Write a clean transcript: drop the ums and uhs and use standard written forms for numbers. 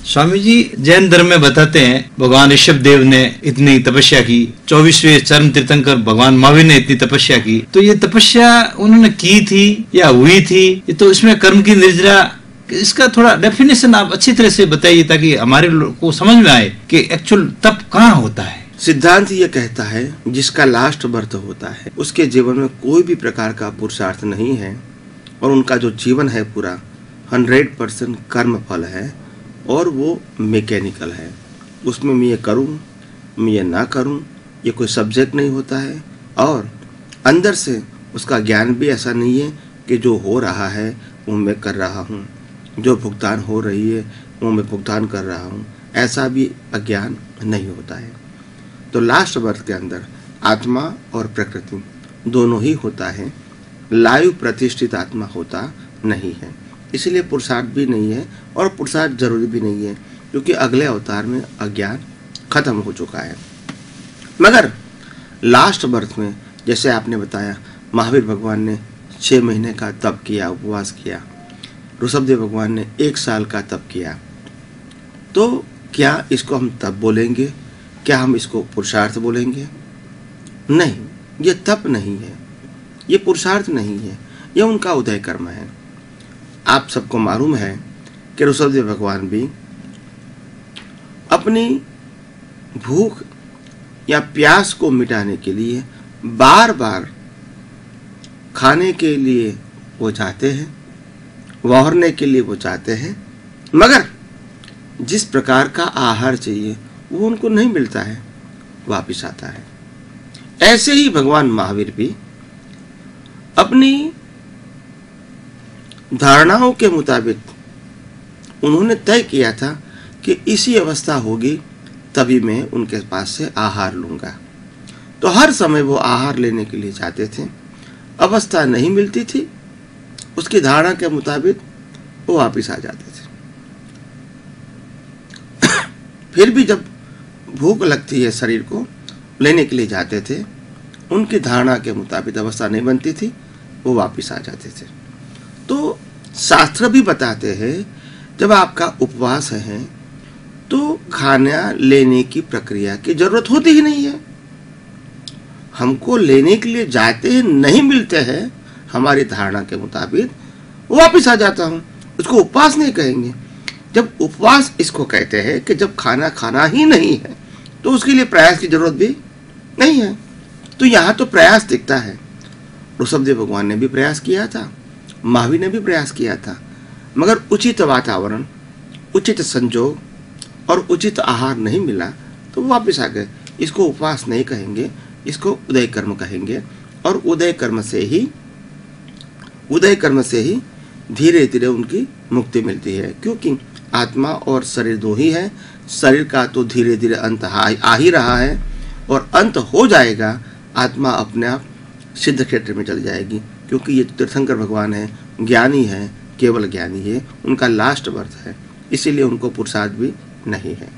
स्वामी जी जैन धर्म में बताते हैं भगवान ऋषभ देव ने इतनी तपस्या की, 24वें चरम तीर्थंकर भगवान महावीर ने इतनी तपस्या की, तो ये तपस्या उन्होंने की थी या हुई थी, ये तो इसमें कर्म की निर्जरा, इसका थोड़ा डेफिनेशन आप अच्छी तरह से बताइए ताकि हमारे को समझ में आए कि एक्चुअल तप कहाँ होता है। सिद्धांत ये कहता है जिसका लास्ट बर्थ होता है उसके जीवन में कोई भी प्रकार का पुरुषार्थ नहीं है और उनका जो जीवन है पूरा 100% कर्म फल है और वो मैकेनिकल है। उसमें मैं ये करूं, मैं ये ना करूं, ये कोई सब्जेक्ट नहीं होता है और अंदर से उसका ज्ञान भी ऐसा नहीं है कि जो हो रहा है वो मैं कर रहा हूं, जो भुगतान हो रही है वो मैं भुगतान कर रहा हूं, ऐसा भी अज्ञान नहीं होता है। तो लास्ट बर्थ के अंदर आत्मा और प्रकृति दोनों ही होता है, लाइव प्रतिष्ठित आत्मा होता नहीं है। इसलिए पुरुषार्थ भी नहीं है और पुरुषार्थ जरूरी भी नहीं है क्योंकि अगले अवतार में अज्ञान खत्म हो चुका है। मगर लास्ट बर्थ में जैसे आपने बताया महावीर भगवान ने 6 महीने का तप किया, उपवास किया, ऋषभदेव भगवान ने 1 साल का तप किया, तो क्या इसको हम तप बोलेंगे? क्या हम इसको पुरुषार्थ बोलेंगे? नहीं, ये तप नहीं है, ये पुरुषार्थ नहीं है, यह उनका उदय कर्म है। आप सबको मालूम है कि ऋषभदेव भगवान भी अपनी भूख या प्यास को मिटाने के लिए बार बार खाने के लिए वो जाते हैं, वहरने के लिए वो जाते हैं, मगर जिस प्रकार का आहार चाहिए वो उनको नहीं मिलता है, वापिस आता है। ऐसे ही भगवान महावीर भी अपनी धारणाओं के मुताबिक उन्होंने तय किया था कि इसी अवस्था होगी तभी मैं उनके पास से आहार लूंगा। तो हर समय वो आहार लेने के लिए जाते थे, अवस्था नहीं मिलती थी, उसकी धारणा के मुताबिक वो वापिस आ जाते थे। फिर भी जब भूख लगती है शरीर को, लेने के लिए जाते थे, उनकी धारणा के मुताबिक अवस्था नहीं बनती थी, वो वापिस आ जाते थे। तो शास्त्र भी बताते हैं जब आपका उपवास है तो खाना लेने की प्रक्रिया की जरूरत होती ही नहीं है। हमको लेने के लिए जाते हैं, नहीं मिलते हैं हमारी धारणा के मुताबिक, वापिस आ जाता हूँ, उसको उपवास नहीं कहेंगे। जब उपवास इसको कहते हैं कि जब खाना खाना ही नहीं है तो उसके लिए प्रयास की जरूरत भी नहीं है। तो यहाँ तो प्रयास दिखता है। ऋषभदेव भगवान ने भी प्रयास किया था, महावीर ने भी प्रयास किया था, मगर उचित वातावरण, उचित संजोग और उचित आहार नहीं मिला तो वो वापस आ गए। इसको उपवास नहीं कहेंगे, इसको उदय कर्म कहेंगे। और उदय कर्म से ही धीरे धीरे उनकी मुक्ति मिलती है, क्योंकि आत्मा और शरीर दो ही है। शरीर का तो धीरे धीरे अंत आ ही रहा है और अंत हो जाएगा, आत्मा अपने आप सिद्ध क्षेत्र में चली जाएगी, क्योंकि ये तीर्थंकर भगवान है, ज्ञानी है, केवल ज्ञानी है, उनका लास्ट बर्थ है, इसीलिए उनको पुरुषार्थ भी नहीं है।